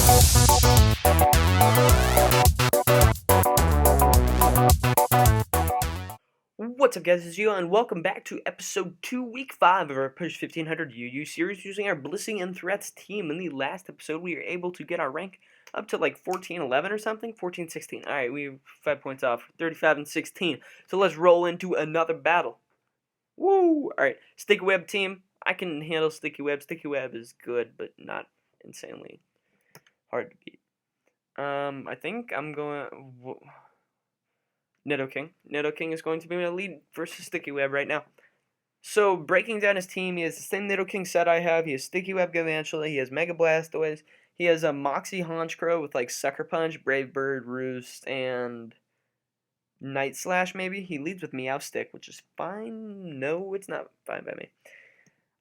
What's up, guys? It's Gio, and welcome back to episode 2, week 5 of our Push 1500 UU series using our Blissey and Threats team. In the last episode, we were able to get our rank up to like 14-11 or something, 14-16. Alright, we have 5 points off, 35 and 16. So let's roll into another battle. Woo! Alright, Sticky Web team. I can handle Sticky Web. Sticky Web is good, but not insanely hard to beat. I think I'm going... Nidoking is going to be my lead versus Sticky Web right now. So, breaking down his team, he has the same Nidoking set I have. He has Sticky Web Galvantula. He has Mega Blastoise. He has a Moxie Honchkrow with like Sucker Punch, Brave Bird, Roost, and Night Slash maybe. He leads with Meowstic, which is fine. No, it's not fine by me.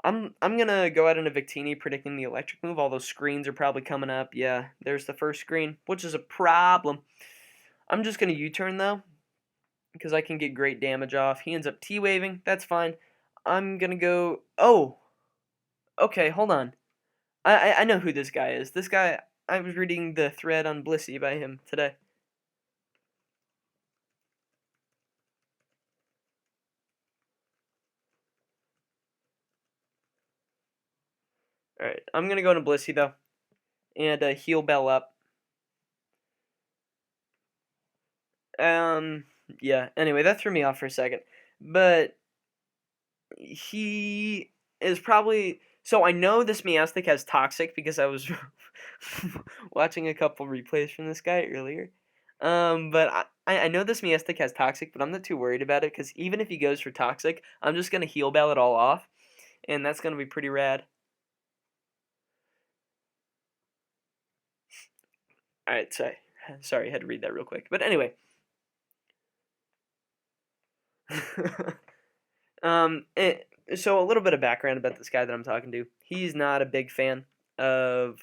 I'm gonna go out into Victini predicting the electric move. All those screens are probably coming up. Yeah, there's the first screen, which is a problem. I'm just gonna U-turn though, because I can get great damage off. He ends up T-waving. That's fine. I'm going to go... Oh! Okay, hold on. I know who this guy is. This guy, I was reading the thread on Blissey by him today. Alright, I'm going to go into Blissey, though. And heal Bell up. Yeah, anyway, that threw me off for a second. But he is probably... So I know this Meowstic has Toxic because I was watching a couple replays from this guy earlier. But I know this Meowstic has Toxic, but I'm not too worried about it because even if he goes for Toxic, I'm just going to Heal Bell it all off. And that's going to be pretty rad. Alright, sorry, I had to read that real quick. But anyway. So a little bit of background about this guy that I'm talking to. He's not a big fan of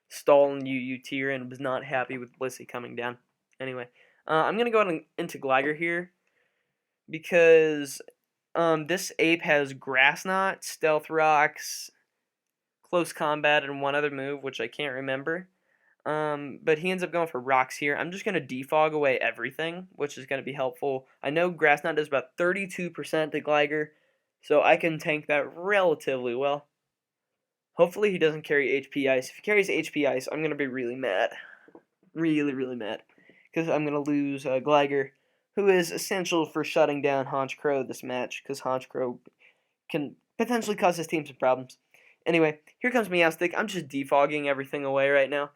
Stall and UU tier and was not happy with Blissey coming down. Anyway, I'm going to go into Gligar here because this ape has Grass Knot, Stealth Rocks, Close Combat, and one other move, which I can't remember. But he ends up going for Rocks here. I'm just going to defog away everything, which is going to be helpful. I know Grass Knot does about 32% to Gligar, so I can tank that relatively well. Hopefully he doesn't carry HP Ice. If he carries HP Ice, I'm going to be really mad. Really, really mad. Because I'm going to lose Gligar, who is essential for shutting down Honchkrow this match, because Honchkrow can potentially cause his team some problems. Anyway, here comes Meowstic. I'm just defogging everything away right now.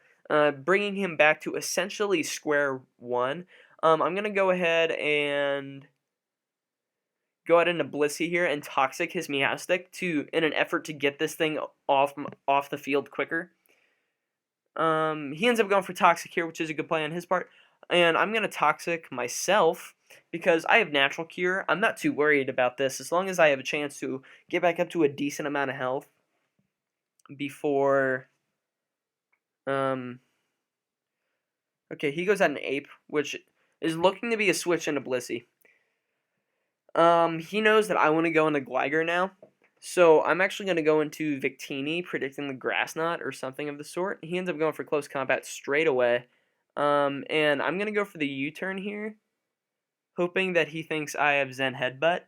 Bringing him back to essentially square one. I'm going to go ahead and go out into Blissey here and Toxic his Meowstic in an effort to get this thing off the field quicker. He ends up going for Toxic here, which is a good play on his part. And I'm going to Toxic myself because I have Natural Cure. I'm not too worried about this as long as I have a chance to get back up to a decent amount of health before... Okay, he goes at an Ape, which is looking to be a switch into Blissey. He knows that I want to go into Gligar now, so I'm actually going to go into Victini, predicting the Grass Knot or something of the sort. He ends up going for Close Combat straight away, and I'm going to go for the U-turn here, hoping that he thinks I have Zen Headbutt,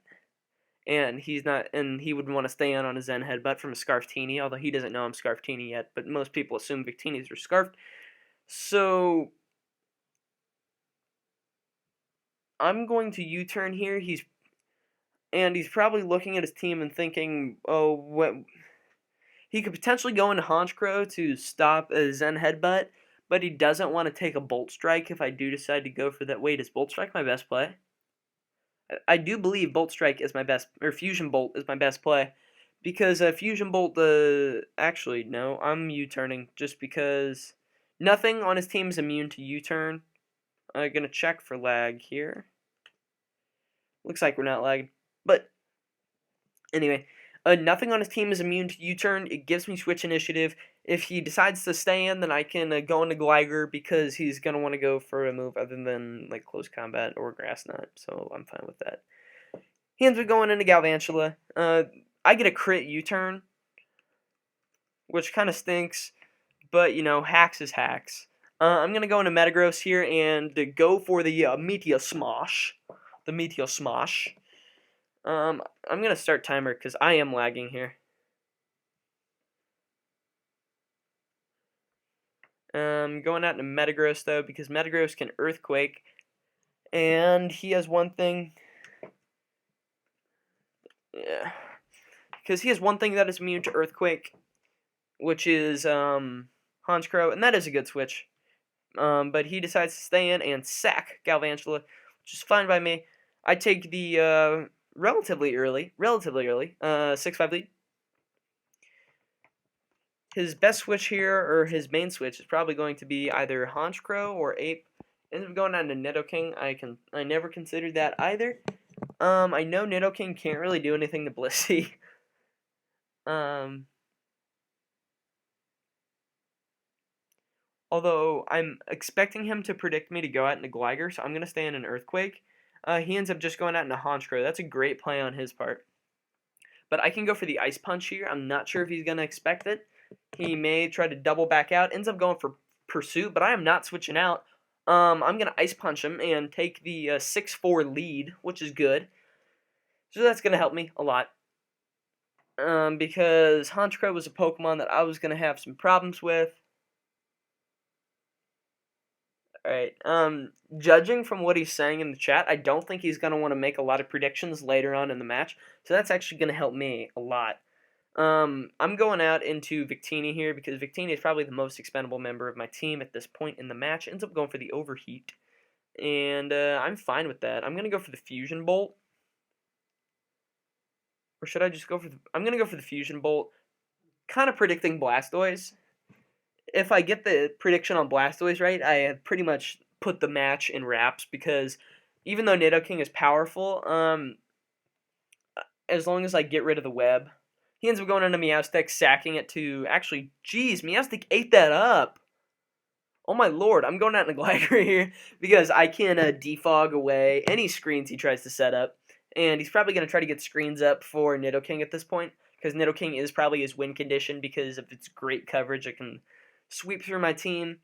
and he's not, and he would want to stay on a Zen Headbutt from a Scarftini, although he doesn't know I'm Scarftini yet, but most people assume Victinis are Scarfed. So I'm going to U-turn here. He's probably looking at his team and thinking, oh, what? He could potentially go into Honchkrow to stop a Zen Headbutt, but he doesn't want to take a Bolt Strike if I do decide to go for that. Wait, is Bolt Strike my best play? I do believe Bolt Strike is my best, or Fusion Bolt is my best play, because Fusion Bolt, actually, no, I'm U-turning, just because nothing on his team is immune to U-turn. I'm going to check for lag here. Looks like we're not lagged, but anyway, nothing on his team is immune to U-turn. It gives me switch initiative. If he decides to stay in, then I can go into Gligar because he's going to want to go for a move other than like Close Combat or Grass Knot, so I'm fine with that. He ends up going into Galvantula. I get a crit U-turn, which kind of stinks, But, hacks is hacks. I'm going to go into Metagross here and go for the Meteor Smash. The Meteor Smash. I'm going to start timer because I am lagging here. Going out into Metagross, though, because Metagross can Earthquake. And he has one thing. Yeah. Because he has one thing that is immune to Earthquake, which is Honchkrow, and that is a good switch. But he decides to stay in and sack Galvantula, which is fine by me. I take the relatively early 6-5 lead. His best switch here, or his main switch, is probably going to be either Honchkrow or Ape. Ends up going on to Nidoking. I never considered that either. I know Nidoking can't really do anything to Blissey. Although I'm expecting him to predict me to go out into Gligar, so I'm going to stay in an Earthquake. He ends up just going out into Honchkrow. That's a great play on his part. But I can go for the Ice Punch here. I'm not sure if he's going to expect it. He may try to double back out. Ends up going for Pursuit, but I am not switching out. I'm going to Ice Punch him and take the 6-4 lead, which is good. So that's going to help me a lot. Because Honchkrow was a Pokemon that I was going to have some problems with. Alright, judging from what he's saying in the chat, I don't think he's going to want to make a lot of predictions later on in the match, so that's actually going to help me a lot. I'm going out into Victini here, because Victini is probably the most expendable member of my team at this point in the match. Ends up going for the Overheat, and I'm fine with that. I'm going to go for the Fusion Bolt. Or should I just go for the... I'm going to go for the Fusion Bolt, kind of predicting Blastoise. If I get the prediction on Blastoise right, I have pretty much put the match in wraps, because even though Nidoking is powerful, as long as I get rid of the web, he ends up going into Meowstic, sacking it to... Actually, geez, Meowstic ate that up. Oh my lord, I'm going out in a Gligar here, because I can defog away any screens he tries to set up, and he's probably going to try to get screens up for Nidoking at this point, because Nidoking is probably his win condition because of its great coverage. It can sweep through my team,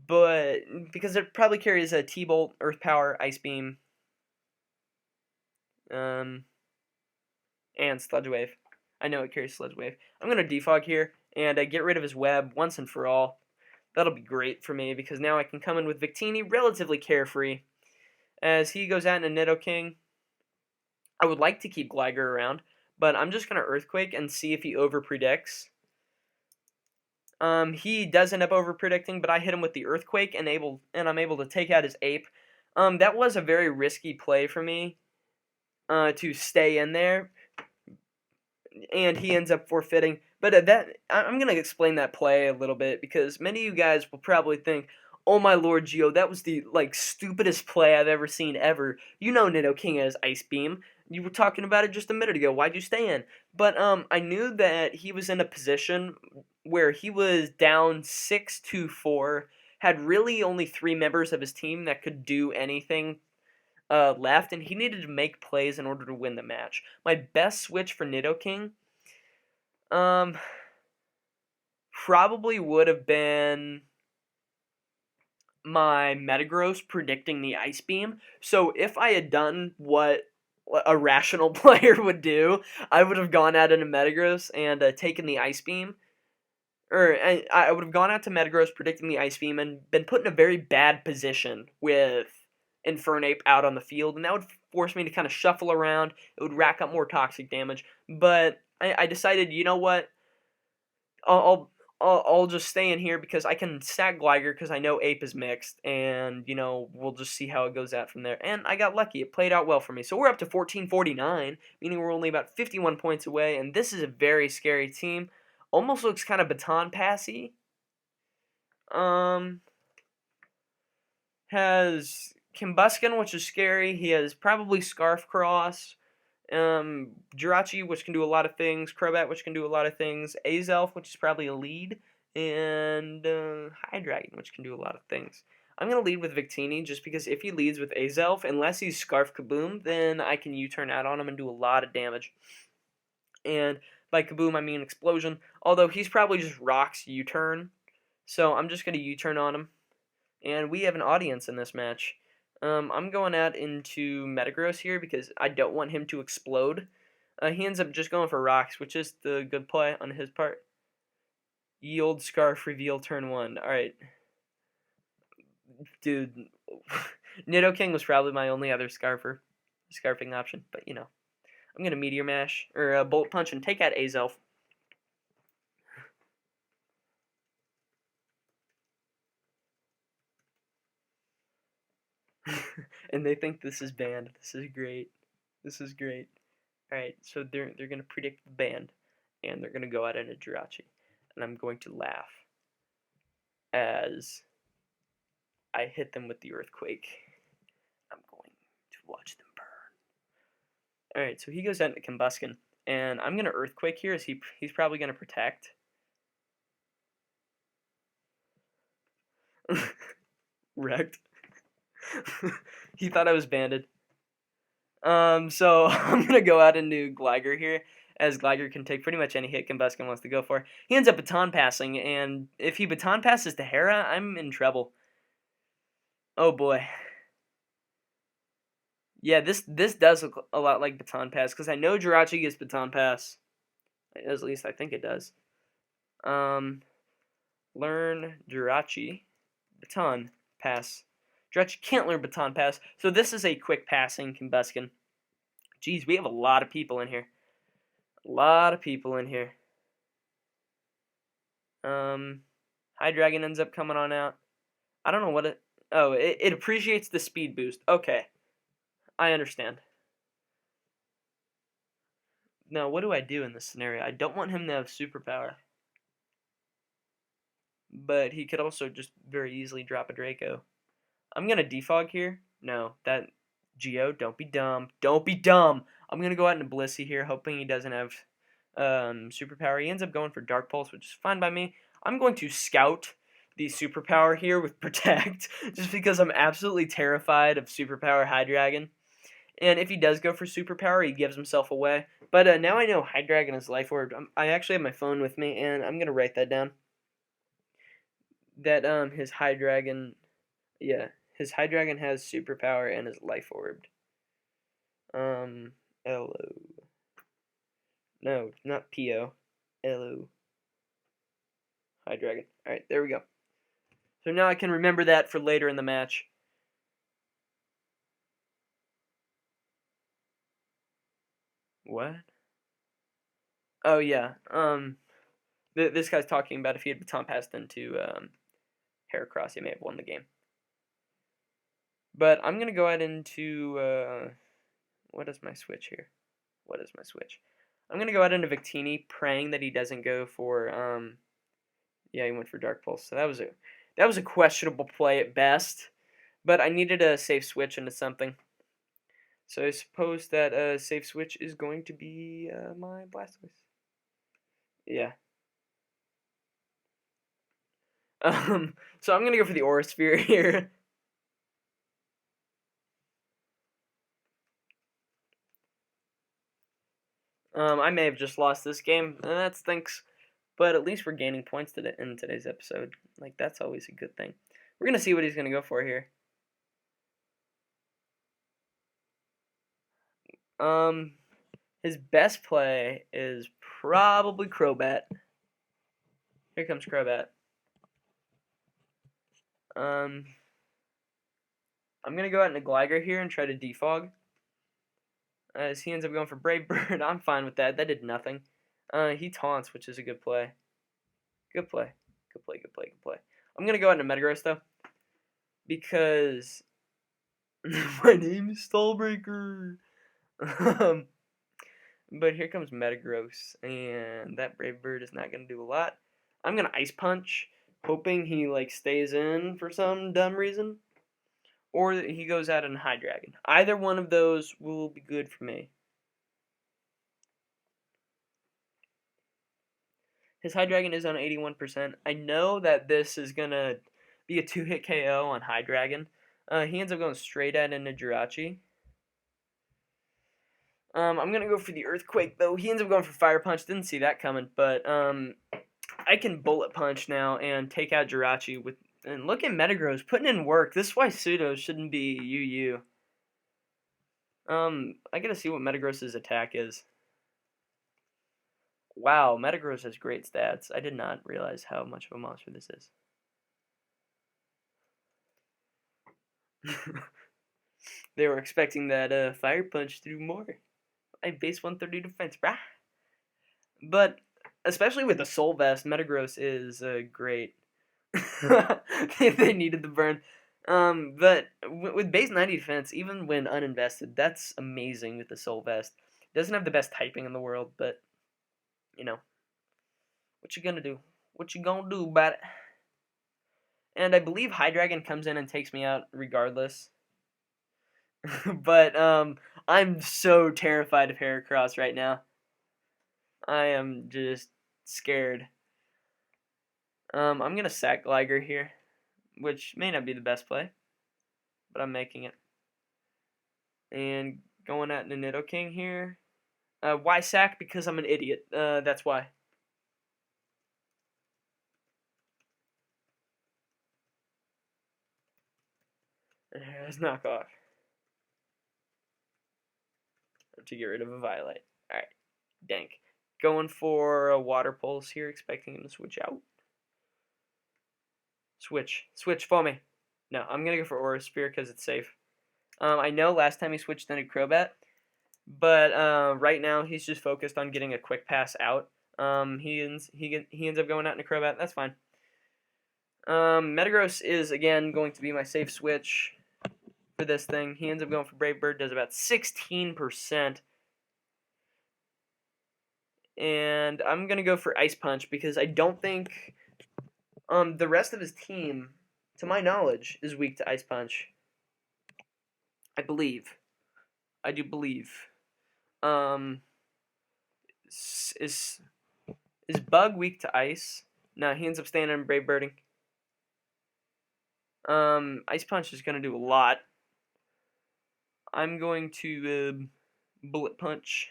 but because it probably carries a T-Bolt, Earth Power, Ice Beam, and Sludge Wave. I know it carries Sludge Wave. I'm going to defog here and get rid of his web once and for all. That'll be great for me, because now I can come in with Victini relatively carefree. As he goes out into Nidoking, I would like to keep Gligar around, but I'm just going to Earthquake and see if he overpredicts. He does end up over-predicting, but I hit him with the Earthquake, and I'm able to take out his Ape. That was a very risky play for me to stay in there, and he ends up forfeiting. But I'm going to explain that play a little bit, because many of you guys will probably think, oh my lord, Geo, that was the stupidest play I've ever seen ever. You know Nidoking has Ice Beam. You were talking about it just a minute ago. Why'd you stay in? But I knew that he was in a position where he was down 6-4, had really only 3 members of his team that could do anything left, and he needed to make plays in order to win the match. My best switch for Nidoking probably would have been my Metagross predicting the Ice Beam. So if I had done what a rational player would do, I would have gone out into Metagross and taken the Ice Beam. Or I would have gone out to Metagross predicting the Ice Beam and been put in a very bad position with Infernape out on the field, and that would force me to kind of shuffle around. It would rack up more toxic damage. But I decided, you know what? I'll just stay in here, because I can stack Gligar, because I know Ape is mixed, and, we'll just see how it goes out from there. And I got lucky. It played out well for me. So we're up to 1449, meaning we're only about 51 points away, and this is a very scary team. Almost looks kind of baton passy. Has Combuskin, which is scary. He has probably Scarf Cross. Jirachi, which can do a lot of things. Crobat, which can do a lot of things. Azelf, which is probably a lead. And Hydreigon, which can do a lot of things. I'm going to lead with Victini, just because if he leads with Azelf, unless he's Scarf Kaboom, then I can U-turn out on him and do a lot of damage. And By kaboom, I mean explosion. Although he's probably just rocks U-turn. So I'm just going to U-turn on him. And we have an audience in this match. I'm going out into Metagross here because I don't want him to explode. He ends up just going for rocks, which is the good play on his part. Yield Scarf reveal turn 1. Alright. Dude, Nidoking was probably my only other scarfing option, but you know. I'm going to Meteor Mash, or Bolt Punch, and take out Azelf. And they think this is banned. This is great. This is great. Alright, so they're going to predict the band, and they're going to go out in a Jirachi. And I'm going to laugh as I hit them with the Earthquake. I'm going to watch them burn. Alright, so he goes out into Combuskin, and I'm going to Earthquake here as he's probably going to protect. Wrecked. He thought I was banded. So I'm going to go out into Gligar here, as Gligar can take pretty much any hit Combuskin wants to go for. He ends up baton passing, and if he baton passes to Hera, I'm in trouble. Oh boy. Yeah, this does look a lot like baton pass, because I know Jirachi gets baton pass. At least I think it does. Learn Jirachi baton pass. Jirachi can't learn baton pass, so this is a quick passing Combuskin. Jeez, we have a lot of people in here. A lot of people in here. Hydreigon ends up coming on out. I don't know what it... Oh, it appreciates the speed boost. Okay. I understand. Now, what do I do in this scenario? I don't want him to have superpower. But he could also just very easily drop a Draco. I'm going to defog here. No, that... Geo, don't be dumb. Don't be dumb! I'm going to go out into Blissey here, hoping he doesn't have superpower. He ends up going for Dark Pulse, which is fine by me. I'm going to Scout the superpower here with Protect, just because I'm absolutely terrified of superpower Hydreigon. And if he does go for superpower, he gives himself away. But now I know Hydreigon is Life Orb. I actually have my phone with me, and I'm going to write that down. That his Hydreigon... Yeah, his Hydreigon has superpower and is Life Orbed. L-O. No, not P-O. L-O. Hydreigon. Alright, there we go. So now I can remember that for later in the match. What? Oh, yeah. This guy's talking about if he had baton passed into Heracross, he may have won the game. But I'm going to go ahead into... what is my switch here? What is my switch? I'm going to go out into Victini, praying that he doesn't go for... yeah, he went for Dark Pulse. So that was a questionable play at best. But I needed a safe switch into something. So I suppose that a safe switch is going to be my Blastoise. Yeah. So I'm going to go for the Aura Sphere here. I may have just lost this game, and that stinks. But at least we're gaining points in today's episode. Like, that's always a good thing. We're going to see what he's going to go for here. His best play is probably Crobat. Here comes Crobat. I'm going to go out into Gligar here and try to defog. As he ends up going for Brave Bird. I'm fine with that. That did nothing. He taunts, which is a good play. Good play. Good play, good play, good play. I'm going to go out into Metagross, though. Because my name is Stallbreaker. But here comes Metagross. And that Brave Bird is not going to do a lot. I'm going to Ice Punch, hoping he stays in for some dumb reason. Or he goes out in Hydreigon. Either one of those will be good for me. His Hydreigon is on 81%. I know that this is going to be a 2-hit KO on Hydreigon. He ends up going straight out into Jirachi. I'm gonna go for the Earthquake though. He ends up going for Fire Punch. Didn't see that coming, but I can Bullet Punch now and take out Jirachi with. And look at Metagross putting in work. This is why Pseudo shouldn't be UU. I gotta see what Metagross's attack is. Wow, Metagross has great stats. I did not realize how much of a monster this is. They were expecting that Fire Punch through more. I base 130 defense, brah. But especially with the Soul Vest, Metagross is great. They needed the burn. But with base 90 defense, even when uninvested, that's amazing with the Soul Vest. Doesn't have the best typing in the world, but you know, what you gonna do? What you gonna do about it? And I believe Hydreigon comes in and takes me out regardless. But I'm so terrified of Heracross right now. I am just scared. I'm gonna sack Liger here, which may not be the best play, but I'm making it. And going at Nidoking here. Why sack? Because I'm an idiot. That's why. And here's knockoff. To get rid of a Violet. Alright. Dank. Going for a Water Pulse here, expecting him to switch out. Switch. Switch for me. No, I'm going to go for Aura Sphere because it's safe. I know last time he switched into Crobat, but right now he's just focused on getting a quick pass out. He ends up going out into Crobat. That's fine. Metagross is, again, going to be my safe switch for this thing. He ends up going for Brave Bird, does about 16%. And I'm going to go for Ice Punch because I don't think the rest of his team, to my knowledge, is weak to Ice Punch. I believe. I do believe. Is Bug weak to Ice? No, he ends up staying in Brave Birding. Ice Punch is going to do a lot. I'm going to Bullet Punch.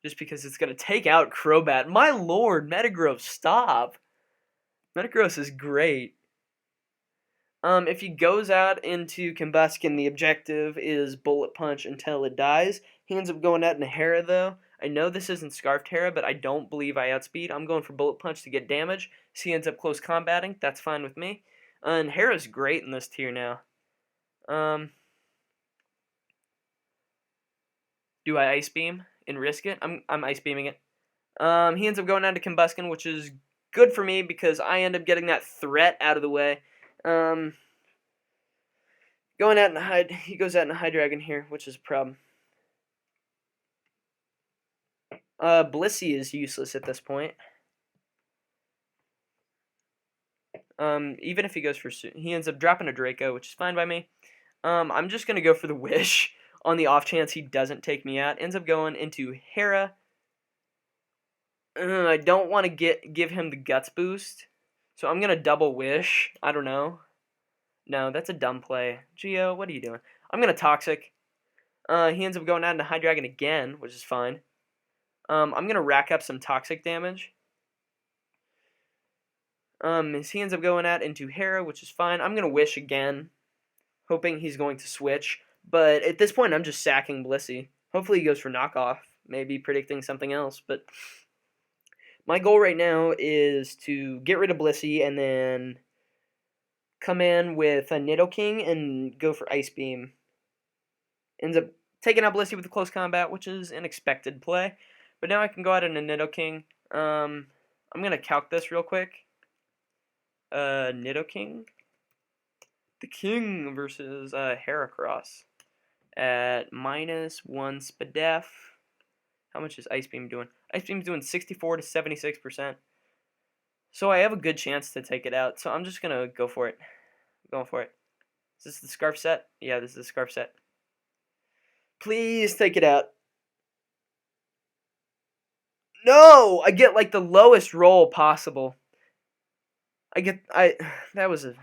Just because it's going to take out Crobat. My lord, Metagross, stop. Metagross is great. If he goes out into Combuskin, the objective is Bullet Punch until it dies. He ends up going out into Hera, though. I know this isn't Scarfed Hera, but I don't believe I outspeed. I'm going for Bullet Punch to get damage. So he ends up close combating. That's fine with me. And Hera's great in this tier now. Do I Ice Beam and risk it? I'm Ice Beaming it. He ends up going down to Combuskin, which is good for me because I end up getting that threat out of the way. Going out and he goes out in a Hydreigon here, which is a problem. Blissey is useless at this point. Even if he goes for, he ends up dropping a Draco, which is fine by me. I'm just gonna go for the Wish on the off chance he doesn't take me out. Ends up going into Hera. I don't want to give him the Guts boost, so I'm gonna double Wish. I don't know. No, that's a dumb play. Geo, what are you doing? I'm gonna Toxic. He ends up going out into Hydreigon again, which is fine. I'm gonna rack up some Toxic damage. He ends up going out into Hera, which is fine. I'm gonna Wish again, hoping he's going to switch. But at this point, I'm just sacking Blissey. Hopefully he goes for knockoff, maybe predicting something else. But my goal right now is to get rid of Blissey and then come in with a Nidoking and go for Ice Beam. Ends up taking out Blissey with a close combat, which is an expected play. But now I can go out in a Nidoking. I'm going to calc this real quick. Nidoking. The King versus Heracross at -1 SPDEF. How much is Ice Beam doing? Ice Beam's doing 64 to 76%. So I have a good chance to take it out. So I'm just going to go for it. Going for it. Is this the Scarf set? Yeah, this is the Scarf set. Please take it out. No! I get like the lowest roll possible. That was a...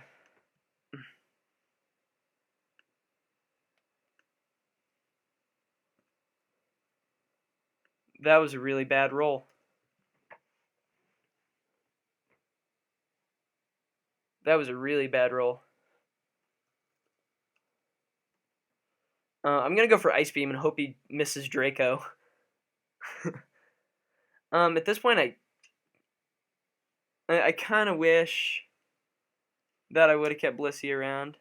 That was a really bad roll. That was a really bad roll. I'm gonna go for Ice Beam and hope he misses Draco. At this point, I kind of wish that I would have kept Blissey around.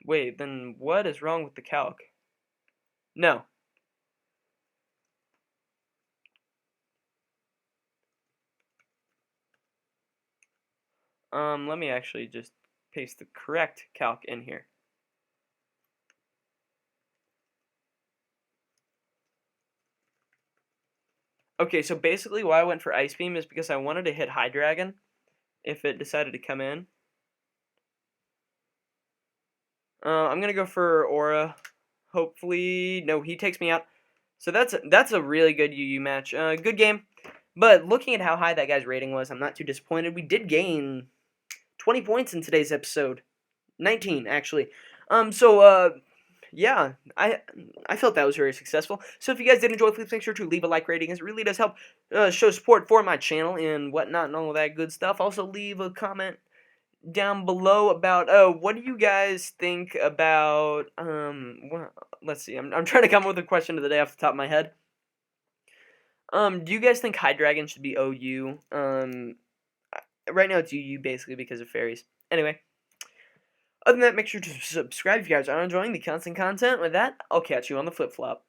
Wait, then what is wrong with the calc? No. Let me actually just paste the correct calc in here. Okay, so basically why I went for Ice Beam is because I wanted to hit High Dragon if it decided to come in. I'm gonna go for Aura. Hopefully, no, he takes me out. So that's a really good UU match. Good game. But looking at how high that guy's rating was, I'm not too disappointed. We did gain 20 points in today's episode. 19, actually. Yeah, I felt that was very successful. So if you guys did enjoy, please make sure to leave a like rating, as it really does help show support for my channel and whatnot and all of that good stuff. Also, leave a comment down below about what do you guys think about let's see, I'm trying to come up with a question of the day off the top of my head. Do you guys think High Dragon should be OU? Right now it's UU basically because of fairies. Anyway, other than that, make sure to subscribe if you guys are enjoying the constant content. With that, I'll catch you on the flip flop.